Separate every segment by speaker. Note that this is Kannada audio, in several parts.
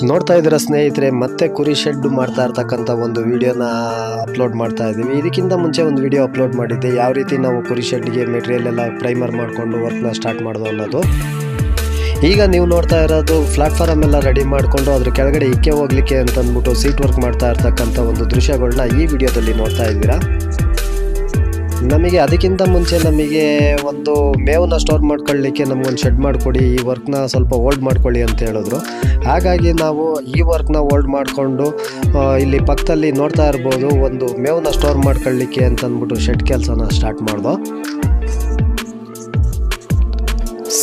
Speaker 1: ನೋಡ್ತಾ ಇದ್ದೀರಾ ಸ್ನೇಹಿತರೆ, ಮತ್ತೆ ಕುರಿ ಶೆಡ್ ಮಾಡ್ತಾ ಇರ್ತಕ್ಕಂಥ ಒಂದು ವಿಡಿಯೋನ ಅಪ್ಲೋಡ್ ಮಾಡ್ತಾ ಇದ್ದೀವಿ. ಇದಕ್ಕಿಂತ ಮುಂಚೆ ಒಂದು ವಿಡಿಯೋ ಅಪ್ಲೋಡ್ ಮಾಡಿದ್ದೆ, ಯಾವ ರೀತಿ ನಾವು ಕುರಿ ಶೆಡ್ಗೆ ಮೆಟೀರಿಯಲ್ ಎಲ್ಲ ಪ್ರೈಮರ್ ಮಾಡಿಕೊಂಡು ವರ್ಕ್ನ ಸ್ಟಾರ್ಟ್ ಮಾಡೋದು ಅನ್ನೋದು. ಈಗ ನೀವು ನೋಡ್ತಾ ಇರೋದು ಪ್ಲಾಟ್ಫಾರ್ಮ್ ಎಲ್ಲ ರೆಡಿ ಮಾಡಿಕೊಂಡು ಅದ್ರ ಕೆಳಗಡೆ ಇಕ್ಕೆ ಹೋಗ್ಲಿಕ್ಕೆ ಅಂತಂದ್ಬಿಟ್ಟು ಸೀಟ್ ವರ್ಕ್ ಮಾಡ್ತಾ ಇರ್ತಕ್ಕಂಥ ಒಂದು ದೃಶ್ಯಗಳನ್ನ ಈ ವಿಡಿಯೋದಲ್ಲಿ ನೋಡ್ತಾ ಇದ್ದೀರಾ. ನಮಗೆ ಅದಕ್ಕಿಂತ ಮುಂಚೆ ನಮಗೆ ಒಂದು ಮೇವನ್ನ ಸ್ಟೋರ್ ಮಾಡ್ಕೊಳ್ಳಿಕ್ಕೆ ನಮಗೊಂದು ಶೆಡ್ ಮಾಡಿಕೊಡಿ, ಈ ವರ್ಕ್ನ ಸ್ವಲ್ಪ ಹೋಲ್ಡ್ ಮಾಡ್ಕೊಳ್ಳಿ ಅಂತ ಹೇಳಿದ್ರು. ಹಾಗಾಗಿ ನಾವು ಈ ವರ್ಕ್ನ ಹೋಲ್ಡ್ ಮಾಡಿಕೊಂಡು ಇಲ್ಲಿ ಪಕ್ಕದಲ್ಲಿ ನೋಡ್ತಾ ಇರ್ಬೋದು, ಒಂದು ಮೇವನ್ನ ಸ್ಟೋರ್ ಮಾಡ್ಕೊಳ್ಳಿಕ್ಕೆ ಅಂತಂದ್ಬಿಟ್ಟು ಶೆಡ್ ಕೆಲಸನ ಸ್ಟಾರ್ಟ್ ಮಾಡ್ದೋ.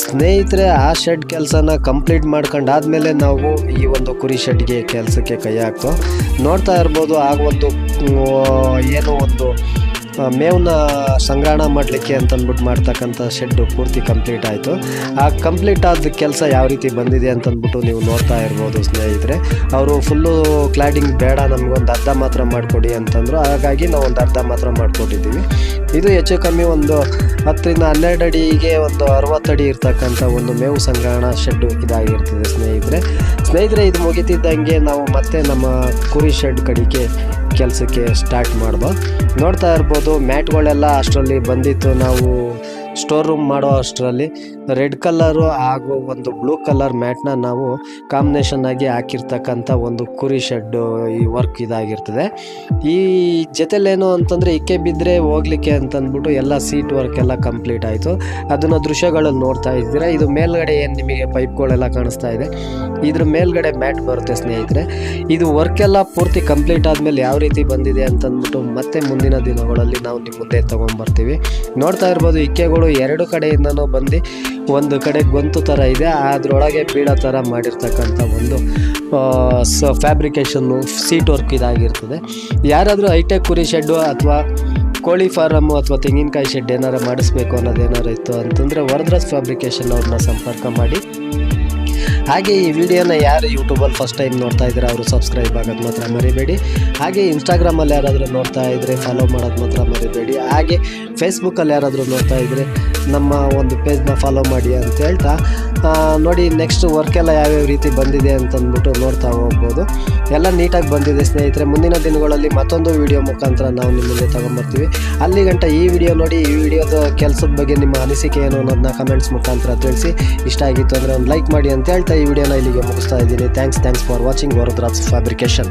Speaker 1: ಸ್ನೇಹಿತರೆ, ಆ ಶೆಡ್ ಕೆಲಸನ ಕಂಪ್ಲೀಟ್ ಮಾಡ್ಕೊಂಡಾದ್ಮೇಲೆ ನಾವು ಈ ಒಂದು ಕುರಿ ಶೆಡ್ಗೆ ಕೆಲಸಕ್ಕೆ ಕೈ ಹಾಕ್ತೋ. ನೋಡ್ತಾ ಇರ್ಬೋದು, ಆಗ ಒಂದು ಏನೋ ಒಂದು ಮೇವನ್ನ ಸಂಗ್ರಹಣ ಮಾಡಲಿಕ್ಕೆ ಅಂತಂದ್ಬಿಟ್ಟು ಮಾಡ್ತಕ್ಕಂಥ ಶೆಡ್ಡು ಪೂರ್ತಿ ಕಂಪ್ಲೀಟ್ ಆಯಿತು. ಆ ಕಂಪ್ಲೀಟ್ ಆದ ಕೆಲಸ ಯಾವ ರೀತಿ ಬಂದಿದೆ ಅಂತಂದ್ಬಿಟ್ಟು ನೀವು ನೋಡ್ತಾ ಇರ್ಬೋದು ಸ್ನೇಹಿತರೆ. ಅವರು ಫುಲ್ಲು ಕ್ಲಾಡಿಂಗ್ ಬೇಡ, ನಮಗೊಂದು ಅರ್ಧ ಮಾತ್ರ ಮಾಡಿಕೊಡಿ ಅಂತಂದರು. ಹಾಗಾಗಿ ನಾವು ಒಂದು ಅರ್ಧ ಮಾತ್ರ ಮಾಡಿಕೊಟ್ಟಿದ್ದೀವಿ. ಇದು ಹೆಚ್ಚು ಕಮ್ಮಿ ಒಂದು 10 ರಿಂದ 12 ಅಡಿಗೆ ಒಂದು 60 ಅಡಿ ಇರ್ತಕ್ಕಂಥ ಒಂದು ಮೇವು ಸಂಗ್ರಹಣಾ ಶೆಡ್ಡು ಇದಾಗಿರ್ತದೆ ಸ್ನೇಹಿತರೆ. ಇದು ಮುಗಿತಿದ್ದಂಗೆ ನಾವು ಮತ್ತೆ ನಮ್ಮ ಕುರಿ ಶೆಡ್ ಕಡೆಗೆ ಕೆಲಸಕ್ಕೆ ಸ್ಟಾರ್ಟ್ ಮಾಡ್ದೋ. ನೋಡ್ತಾ ಇರ್ಬೋದು, ಮ್ಯಾಟ್ಗಳೆಲ್ಲ ಅಷ್ಟರಲ್ಲಿ ಬಂದಿತ್ತು. ನಾವು ಸ್ಟೋರ್ ರೂಮ್ ಮಾಡೋ ಅಷ್ಟರಲ್ಲಿ ರೆಡ್ ಕಲರು ಹಾಗೂ ಒಂದು ಬ್ಲೂ ಕಲರ್ ಮ್ಯಾಟ್ನ ನಾವು ಕಾಂಬಿನೇಷನ್ ಆಗಿ ಹಾಕಿರ್ತಕ್ಕಂಥ ಒಂದು ಕುರಿ ಶೆಡ್ಡು ಈ ವರ್ಕ್ ಇದಾಗಿರ್ತದೆ. ಈ ಜೊತೆಲೇನು ಅಂತಂದರೆ ಇಕ್ಕೆ ಬಿದ್ದರೆ ಹೋಗ್ಲಿಕ್ಕೆ ಅಂತಂದ್ಬಿಟ್ಟು ಎಲ್ಲ ಸೀಟ್ ವರ್ಕ್ ಎಲ್ಲ ಕಂಪ್ಲೀಟ್ ಆಯಿತು. ಅದನ್ನು ದೃಶ್ಯಗಳಲ್ಲಿ ನೋಡ್ತಾ ಇದ್ದೀರಾ. ಇದು ಮೇಲ್ಗಡೆ ಏನು ನಿಮಗೆ ಪೈಪ್ಗಳೆಲ್ಲ ಕಾಣಿಸ್ತಾ ಇದೆ, ಇದ್ರ ಮೇಲ್ಗಡೆ ಮ್ಯಾಟ್ ಬರುತ್ತೆ ಸ್ನೇಹಿತರೆ. ಇದು ವರ್ಕ್ ಎಲ್ಲ ಪೂರ್ತಿ ಕಂಪ್ಲೀಟ್ ಆದಮೇಲೆ ಯಾವ ರೀತಿ ಬಂದಿದೆ ಅಂತಂದ್ಬಿಟ್ಟು ಮತ್ತೆ ಮುಂದಿನ ದಿನಗಳಲ್ಲಿ ನಾವು ನಿಮ್ಮ ಮುಂದೆ ತೊಗೊಂಬರ್ತೀವಿ. ನೋಡ್ತಾ ಇರ್ಬೋದು, ಇಕ್ಕೆಗಳು 2 ಕಡೆಯಿಂದನೂ ಬಂದು ಒಂದು ಕಡೆ ಗೊಂತು ಥರ ಇದೆ, ಅದರೊಳಗೆ ಬೀಳೋ ಥರ ಮಾಡಿರ್ತಕ್ಕಂಥ ಒಂದು ಫ್ಯಾಬ್ರಿಕೇಷನ್ನು ಸೀಟ್ ವರ್ಕ್ ಇದಾಗಿರ್ತದೆ. ಯಾರಾದರೂ ಹೈಟೆಕ್ ಕುರಿ ಶೆಡ್ಡು ಅಥವಾ ಕೋಳಿ ಫಾರಮ್ಮು ಅಥವಾ ತೆಂಗಿನಕಾಯಿ ಶೆಡ್ ಏನಾರು ಮಾಡಿಸ್ಬೇಕು ಅನ್ನೋದೇನಾರು ಇತ್ತು ಅಂತಂದರೆ ವರದ್ರಾಜ್ ಫ್ಯಾಬ್ರಿಕೇಷನ್ ಅವ್ರನ್ನ ಸಂಪರ್ಕ ಮಾಡಿ. ಹಾಗೆ ಈ ವಿಡಿಯೋನ ಯಾರು ಯೂಟ್ಯೂಬಲ್ಲಿ ಫಸ್ಟ್ ಟೈಮ್ ನೋಡ್ತಾ ಇದ್ದಾರೆ ಅವರು ಸಬ್ಸ್ಕ್ರೈಬ್ ಆಗೋದು ಮಾತ್ರ ಮರಿಬೇಡಿ. ಹಾಗೆ ಇನ್ಸ್ಟಾಗ್ರಾಮಲ್ಲಿ ಯಾರಾದರೂ ನೋಡ್ತಾ ಇದ್ದರೆ ಫಾಲೋ ಮಾಡೋದು ಮಾತ್ರ ಮರಿಬೇಡಿ. ಹಾಗೆ ಫೇಸ್ಬುಕ್ಕಲ್ಲಿ ಯಾರಾದರೂ ನೋಡ್ತಾ ಇದ್ದರೆ ನಮ್ಮ ಒಂದು ಪೇಜ್ನ ಫಾಲೋ ಮಾಡಿ ಅಂತ ಹೇಳ್ತಾ ನೋಡಿ, ನೆಕ್ಸ್ಟ್ ವರ್ಕೆಲ್ಲ ಯಾವ್ಯಾವ ರೀತಿ ಬಂದಿದೆ ಅಂತಂದ್ಬಿಟ್ಟು ನೋಡ್ತಾ ಹೋಗ್ಬೋದು. ಎಲ್ಲ ನೀಟಾಗಿ ಬಂದಿದೆ ಸ್ನೇಹಿತರೆ. ಮುಂದಿನ ದಿನಗಳಲ್ಲಿ ಮತ್ತೊಂದು ವಿಡಿಯೋ ಮುಖಾಂತರ ನಾವು ನಿಮ್ಮ ಮುಂದೆ ತೊಗೊಂಬರ್ತೀವಿ. ಅಲ್ಲಿ ಗಂಟ ಈ ವಿಡಿಯೋ ನೋಡಿ, ಈ ವಿಡಿಯೋದ ಕೆಲಸದ ಬಗ್ಗೆ ನಿಮ್ಮ ಅನಿಸಿಕೆ ಏನು ಅನ್ನೋದನ್ನ ಕಮೆಂಟ್ಸ್ ಮುಖಾಂತರ ತಿಳಿಸಿ. ಇಷ್ಟ ಆಗಿತ್ತು ಅಂದರೆ ಒಂದು ಲೈಕ್ ಮಾಡಿ ಅಂತ ಹೇಳ್ತಾ ಈ ವಿಡಿಯೋನ ಇಲ್ಲಿಗೆ ಮುಗಿಸ್ತಾ ಇದ್ದೀನಿ. Thanks for watching Varadraj fabrication.